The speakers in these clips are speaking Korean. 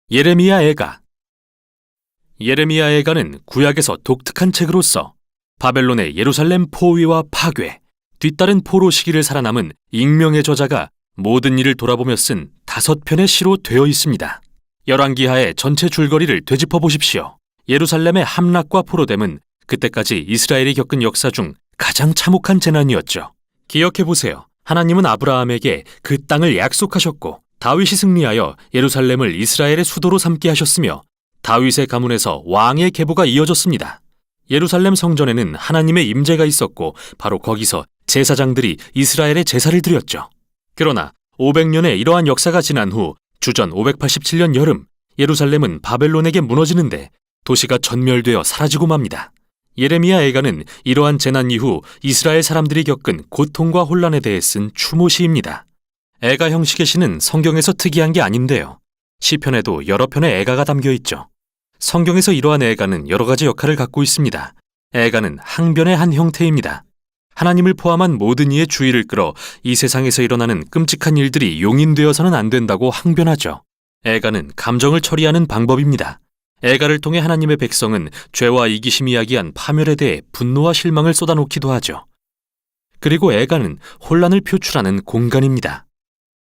예레미야 애가. 예레미야 애가는 구약에서 독특한 책으로서 바벨론의 예루살렘 포위와 파괴, 뒤따른 포로 시기를 살아남은 익명의 저자가 모든 일을 돌아보며 쓴 5편의 시로 되어 있습니다. 열왕기하의 전체 줄거리를 되짚어 보십시오. 예루살렘의 함락과 포로됨은 그때까지 이스라엘이 겪은 역사 중 가장 참혹한 재난이었죠. 기억해 보세요. 하나님은 아브라함에게 그 땅을 약속하셨고 다윗이 승리하여 예루살렘을 이스라엘의 수도로 삼게 하셨으며 다윗의 가문에서 왕의 계보가 이어졌습니다. 예루살렘 성전에는 하나님의 임재가 있었고 바로 거기서 제사장들이 이스라엘의 제사를 드렸죠. 그러나 500년의 이러한 역사가 지난 후 주전 587년 여름 예루살렘은 바벨론에게 무너지는데 도시가 전멸되어 사라지고 맙니다. 예레미야 애가는 이러한 재난 이후 이스라엘 사람들이 겪은 고통과 혼란에 대해 쓴 추모시입니다. 애가 형식의 시는 성경에서 특이한 게 아닌데요. 시편에도 여러 편의 애가가 담겨 있죠. 성경에서 이러한 애가는 여러 가지 역할을 갖고 있습니다. 애가는 항변의 한 형태입니다. 하나님을 포함한 모든 이의 주의를 끌어 이 세상에서 일어나는 끔찍한 일들이 용인되어서는 안 된다고 항변하죠. 애가는 감정을 처리하는 방법입니다. 애가를 통해 하나님의 백성은 죄와 이기심이 야기한 파멸에 대해 분노와 실망을 쏟아놓기도 하죠. 그리고 애가는 혼란을 표출하는 공간입니다.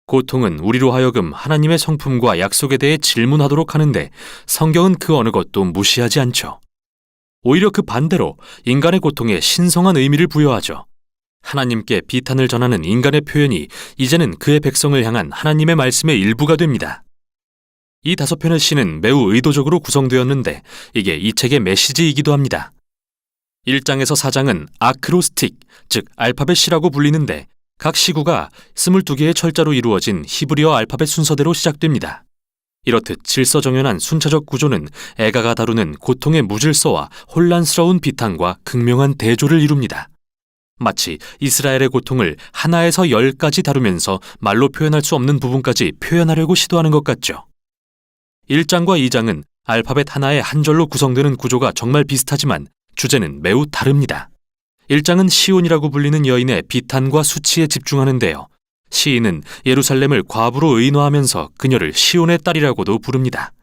고통은 우리로 하여금 하나님의 성품과 약속에 대해 질문하도록 하는데 성경은 그 어느 것도 무시하지 않죠. 오히려 그 반대로 인간의 고통에 신성한 의미를 부여하죠. 하나님께 비탄을 전하는 인간의 표현이 이제는 그의 백성을 향한 하나님의 말씀의 일부가 됩니다. 이 5편의 시는 매우 의도적으로 구성되었는데 이게 이 책의 메시지이기도 합니다. 1장에서 4장은 아크로스틱, 즉 알파벳 시라고 불리는데 각 시구가 22개의 철자로 이루어진 히브리어 알파벳 순서대로 시작됩니다. 이렇듯 질서정연한 순차적 구조는 애가가 다루는 고통의 무질서와 혼란스러운 비탄과 극명한 대조를 이룹니다. 마치 이스라엘의 고통을 하나에서 10까지 다루면서 말로 표현할 수 없는 부분까지 표현하려고 시도하는 것 같죠. 1장과 2장은 알파벳 하나의 한 절로 구성되는 구조가 정말 비슷하지만 주제는 매우 다릅니다. 1장은 시온이라고 불리는 여인의 비탄과 수치에 집중하는데요. 시인은 예루살렘을 과부로 의노하면서 그녀를 시온의 딸이라고도 부릅니다.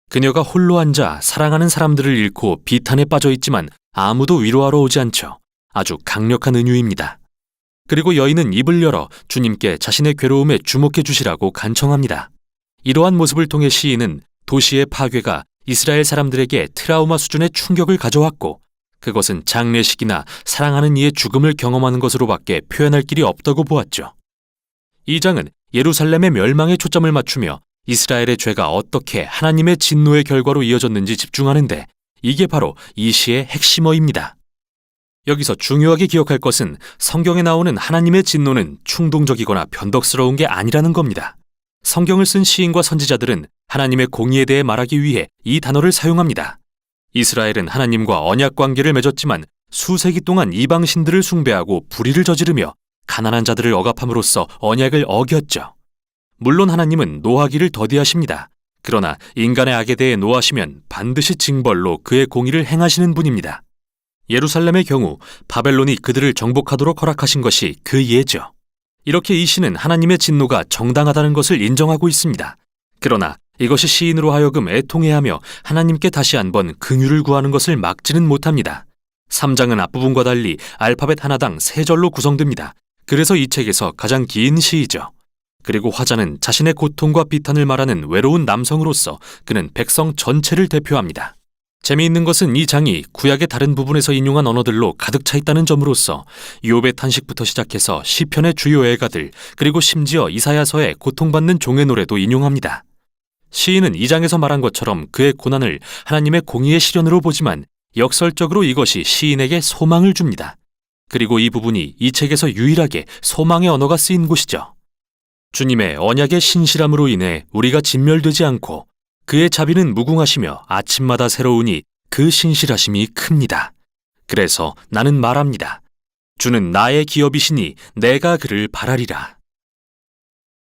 그녀가 홀로 앉아 사랑하는 사람들을 잃고 비탄에 빠져 있지만 아무도 위로하러 오지 않죠. 아주 강력한 은유입니다. 그리고 여인은 입을 열어 주님께 자신의 괴로움에 주목해 주시라고 간청합니다. 이러한 모습을 통해 시인은 도시의 파괴가 이스라엘 사람들에게 트라우마 수준의 충격을 가져왔고 그것은 장례식이나 사랑하는 이의 죽음을 경험하는 것으로밖에 표현할 길이 없다고 보았죠. 2장은 예루살렘의 멸망에 초점을 맞추며 이스라엘의 죄가 어떻게 하나님의 진노의 결과로 이어졌는지 집중하는데 이게 바로 이 시의 핵심어입니다. 여기서 중요하게 기억할 것은 성경에 나오는 하나님의 진노는 충동적이거나 변덕스러운 게 아니라는 겁니다. 성경을 쓴 시인과 선지자들은 하나님의 공의에 대해 말하기 위해 이 단어를 사용합니다. 이스라엘은 하나님과 언약 관계를 맺었지만 수세기 동안 이방 신들을 숭배하고 불의를 저지르며 가난한 자들을 억압함으로써 언약을 어겼죠. 물론 하나님은 노하기를 더디하십니다. 그러나 인간의 악에 대해 노하시면 반드시 징벌로 그의 공의를 행하시는 분입니다. 예루살렘의 경우 바벨론이 그들을 정복하도록 허락하신 것이 그 예죠. 이렇게 이 시는 하나님의 진노가 정당하다는 것을 인정하고 있습니다. 그러나 이것이 시인으로 하여금 애통해하며 하나님께 다시 한번 긍휼을 구하는 것을 막지는 못합니다. 3장은 앞부분과 달리 알파벳 하나당 3절로 구성됩니다. 그래서 이 책에서 가장 긴 시이죠. 그리고 화자는 자신의 고통과 비탄을 말하는 외로운 남성으로서 그는 백성 전체를 대표합니다. 재미있는 것은 이 장이 구약의 다른 부분에서 인용한 언어들로 가득 차 있다는 점으로서 욥의 탄식부터 시작해서 시편의 주요 애가들 그리고 심지어 이사야서의 고통받는 종의 노래도 인용합니다. 시인은 이 장에서 말한 것처럼 그의 고난을 하나님의 공의의 시련으로 보지만 역설적으로 이것이 시인에게 소망을 줍니다. 그리고 이 부분이 이 책에서 유일하게 소망의 언어가 쓰인 곳이죠. 주님의 언약의 신실함으로 인해 우리가 진멸되지 않고 그의 자비는 무궁하시며 아침마다 새로우니 그 신실하심이 큽니다. 그래서 나는 말합니다. 주는 나의 기업이시니 내가 그를 바라리라.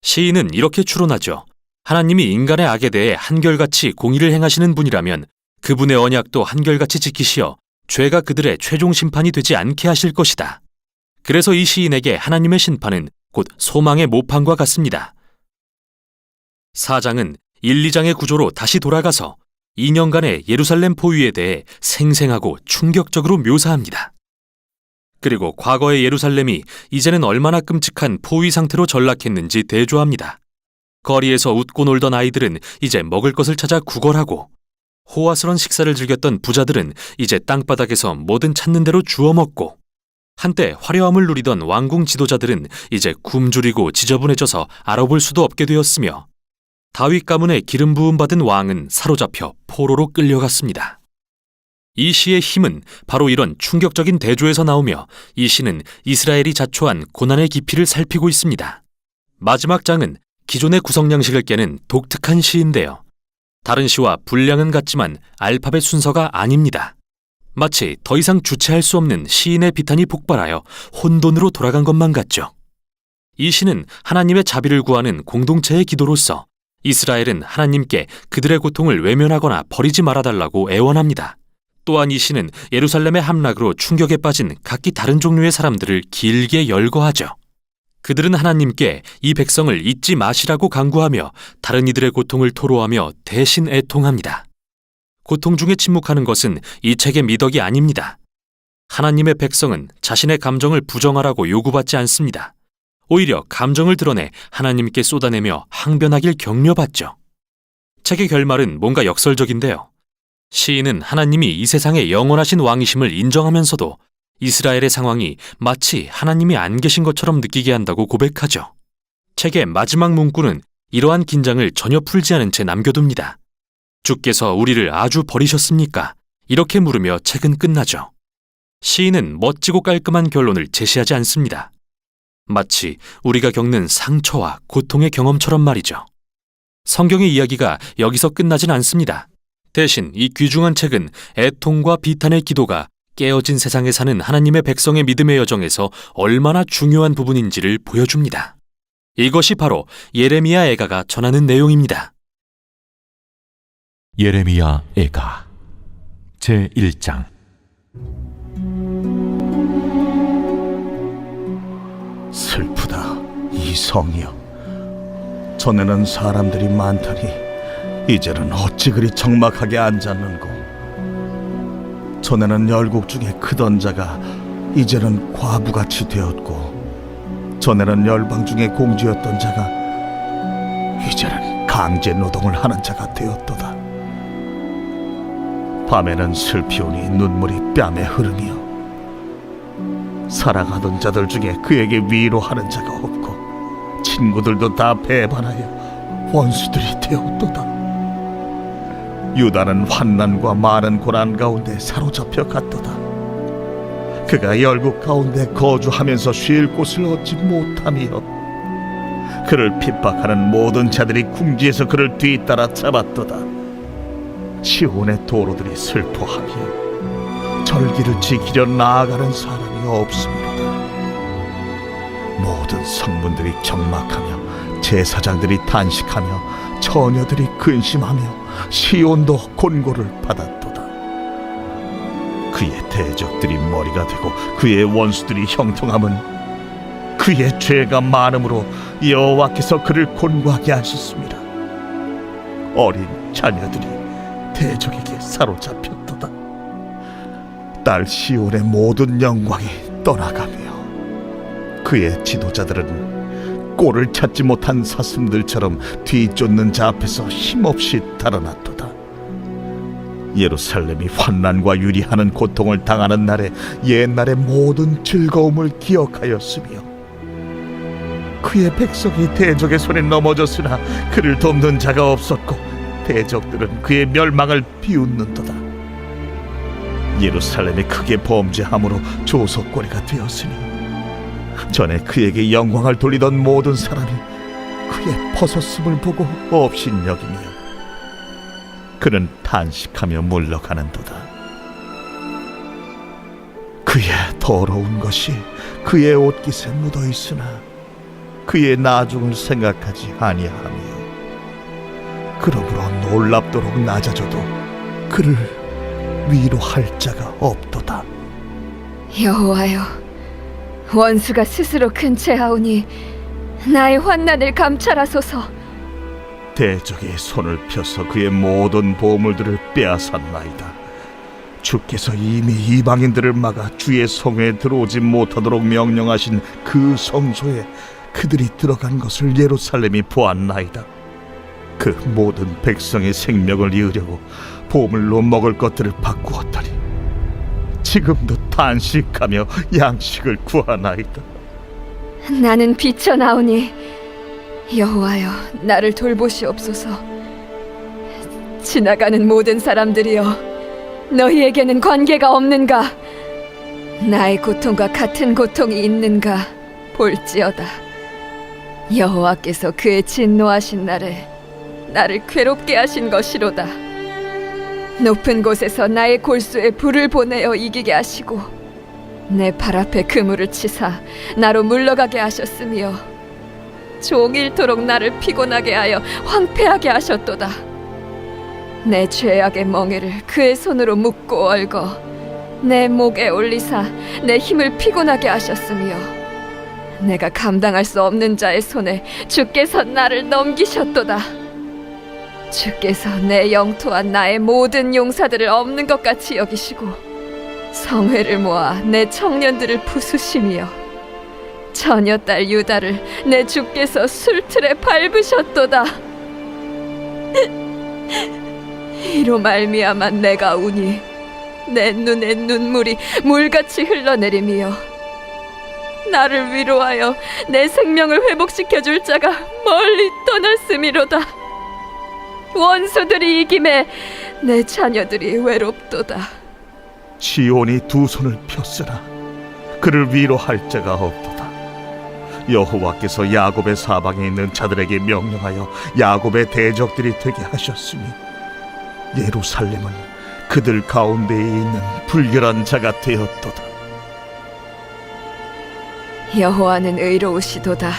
시인은 이렇게 추론하죠. 하나님이 인간의 악에 대해 한결같이 공의를 행하시는 분이라면 그분의 언약도 한결같이 지키시어 죄가 그들의 최종 심판이 되지 않게 하실 것이다. 그래서 이 시인에게 하나님의 심판은 곧 소망의 모판과 같습니다. 4장은 1, 2장의 구조로 다시 돌아가서 2년간의 예루살렘 포위에 대해 생생하고 충격적으로 묘사합니다. 그리고 과거의 예루살렘이 이제는 얼마나 끔찍한 포위 상태로 전락했는지 대조합니다. 거리에서 웃고 놀던 아이들은 이제 먹을 것을 찾아 구걸하고, 호화스러운 식사를 즐겼던 부자들은 이제 땅바닥에서 뭐든 찾는 대로 주워 먹고, 한때 화려함을 누리던 왕궁 지도자들은 이제 굶주리고 지저분해져서 알아볼 수도 없게 되었으며, 다윗 가문의 기름 부음 받은 왕은 사로잡혀 포로로 끌려갔습니다. 이 시의 힘은 바로 이런 충격적인 대조에서 나오며, 이 시는 이스라엘이 자초한 고난의 깊이를 살피고 있습니다. 마지막 장은 기존의 구성 양식을 깨는 독특한 시인데요. 다른 시와 분량은 같지만 알파벳 순서가 아닙니다. 마치 더 이상 주체할 수 없는 시인의 비탄이 폭발하여 혼돈으로 돌아간 것만 같죠. 이 시는 하나님의 자비를 구하는 공동체의 기도로서 이스라엘은 하나님께 그들의 고통을 외면하거나 버리지 말아달라고 애원합니다. 또한 이 시는 예루살렘의 함락으로 충격에 빠진 각기 다른 종류의 사람들을 길게 열거하죠. 그들은 하나님께 이 백성을 잊지 마시라고 간구하며 다른 이들의 고통을 토로하며 대신 애통합니다. 고통 중에 침묵하는 것은 이 책의 미덕이 아닙니다. 하나님의 백성은 자신의 감정을 부정하라고 요구받지 않습니다. 오히려 감정을 드러내 하나님께 쏟아내며 항변하길 격려받죠. 책의 결말은 뭔가 역설적인데요. 시인은 하나님이 이 세상의 영원하신 왕이심을 인정하면서도 이스라엘의 상황이 마치 하나님이 안 계신 것처럼 느끼게 한다고 고백하죠. 책의 마지막 문구는 이러한 긴장을 전혀 풀지 않은 채 남겨둡니다. 주께서 우리를 아주 버리셨습니까? 이렇게 물으며 책은 끝나죠. 시인은 멋지고 깔끔한 결론을 제시하지 않습니다. 마치 우리가 겪는 상처와 고통의 경험처럼 말이죠. 성경의 이야기가 여기서 끝나진 않습니다. 대신 이 귀중한 책은 애통과 비탄의 기도가 깨어진 세상에 사는 하나님의 백성의 믿음의 여정에서 얼마나 중요한 부분인지를 보여줍니다. 이것이 바로 예레미야 애가가 전하는 내용입니다. 예레미야 애가 제1장. 슬프다, 이 성이여. 전에는 사람들이 많더니 이제는 어찌 그리 적막하게 앉았는고. 전에는 열국 중에 크던 자가 이제는 과부같이 되었고, 전에는 열방 중에 공주였던 자가 이제는 강제 노동을 하는 자가 되었도다. 밤에는 슬피우니 눈물이 뺨에 흐르며, 사랑하던 자들 중에 그에게 위로하는 자가 없고, 친구들도 다 배반하여 원수들이 되었도다. 유다는 환난과 많은 고난 가운데 사로잡혀 갔도다. 그가 열국 가운데 거주하면서 쉴 곳을 얻지 못하며, 그를 핍박하는 모든 자들이 궁지에서 그를 뒤따라 잡았도다. 시온의 도로들이 슬퍼하며 절기를 지키려 나아가는 사람이 없음이로다. 모든 성문들이 적막하며 제사장들이 단식하며 처녀들이 근심하며 시온도 곤고를 받았도다. 그의 대적들이 머리가 되고 그의 원수들이 형통함은 그의 죄가 많음으로 여호와께서 그를 곤고하게 하셨습니다. 어린 자녀들이 대적에게 사로잡혔도다. 딸 시온의 모든 영광이 떠나가며, 그의 지도자들은 꼴을 찾지 못한 사슴들처럼 뒤쫓는 자 앞에서 힘없이 달아났도다. 예루살렘이 환난과 유리하는 고통을 당하는 날에 옛날의 모든 즐거움을 기억하였으며, 그의 백성이 대적의 손에 넘어졌으나 그를 돕는 자가 없었고, 대적들은 그의 멸망을 비웃는도다. 예루살렘이 크게 범죄함으로 조속거리가 되었으니, 전에 그에게 영광을 돌리던 모든 사람이 그의 벗었음을 보고 업신여기며 그는 탄식하며 물러가는도다. 그의 더러운 것이 그의 옷깃에 묻어있으나 그의 나중을 생각하지 아니하며, 그러므로 놀랍도록 낮아져도 그를 위로할 자가 없도다. 여호와여, 원수가 스스로 근체하오니 나의 환난을 감찰하소서. 대적의 손을 펴서 그의 모든 보물들을 빼앗았나이다. 주께서 이미 이방인들을 막아 주의 성에 들어오지 못하도록 명령하신 그 성소에 그들이 들어간 것을 예루살렘이 보았나이다. 그 모든 백성의 생명을 이으려고 보물로 먹을 것들을 바꾸었더니 지금도 탄식하며 양식을 구하나이다. 나는 비쳐나오니 여호와여 나를 돌보시옵소서. 지나가는 모든 사람들이여 너희에게는 관계가 없는가? 나의 고통과 같은 고통이 있는가? 볼지어다. 여호와께서 그의 진노하신 날에 나를 괴롭게 하신 것이로다. 높은 곳에서 나의 골수에 불을 보내어 이기게 하시고 내 발 앞에 그물을 치사 나로 물러가게 하셨으며 종일토록 나를 피곤하게 하여 황폐하게 하셨도다. 내 죄악의 멍에를 그의 손으로 묶고 얽어 내 목에 올리사 내 힘을 피곤하게 하셨으며 내가 감당할 수 없는 자의 손에 주께서 나를 넘기셨도다. 주께서 내 영토와 나의 모든 용사들을 없는 것 같이 여기시고 성회를 모아 내 청년들을 부수시며 처녀딸 유다를 내 주께서 술틀에 밟으셨도다. 이로 말미암아 내가 우니 내 눈에 눈물이 물같이 흘러내리며 나를 위로하여 내 생명을 회복시켜줄 자가 멀리 떠났음이로다. 원수들이 이김에 내 자녀들이 외롭도다. 지온이 두 손을 폈으나 그를 위로할 자가 없도다. 여호와께서 야곱의 사방에 있는 자들에게 명령하여 야곱의 대적들이 되게 하셨으니 예루살렘은 그들 가운데에 있는 불결한 자가 되었도다. 여호와는 의로우시도다.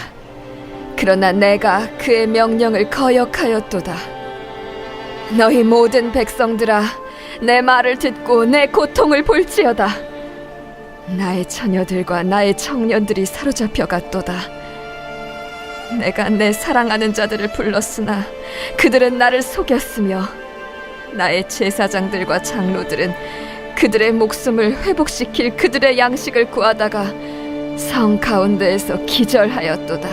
그러나 내가 그의 명령을 거역하였도다. 너희 모든 백성들아, 내 말을 듣고 내 고통을 볼지어다. 나의 처녀들과 나의 청년들이 사로잡혀 갔도다. 내가 내 사랑하는 자들을 불렀으나 그들은 나를 속였으며 나의 제사장들과 장로들은 그들의 목숨을 회복시킬 그들의 양식을 구하다가 성 가운데에서 기절하였도다.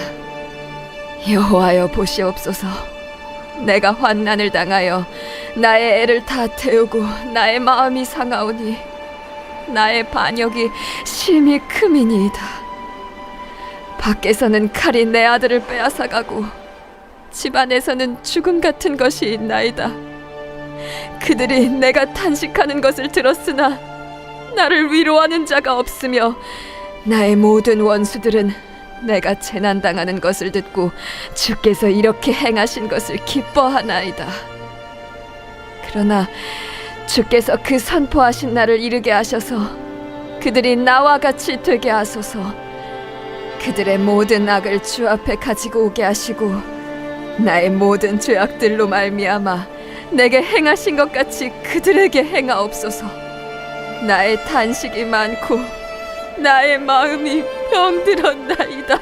여호와여 보시옵소서. 내가 환난을 당하여 나의 애를 다 태우고 나의 마음이 상하오니 나의 반역이 심히 크미니이다. 밖에서는 칼이 내 아들을 빼앗아가고 집안에서는 죽음 같은 것이 있나이다. 그들이 내가 탄식하는 것을 들었으나 나를 위로하는 자가 없으며 나의 모든 원수들은 내가 재난당하는 것을 듣고 주께서 이렇게 행하신 것을 기뻐하나이다. 그러나 주께서 그 선포하신 날을 이르게 하셔서 그들이 나와 같이 되게 하소서. 그들의 모든 악을 주 앞에 가지고 오게 하시고 나의 모든 죄악들로 말미암아 내게 행하신 것 같이 그들에게 행하옵소서. 나의 탄식이 많고 나의 마음이 병들었나이다.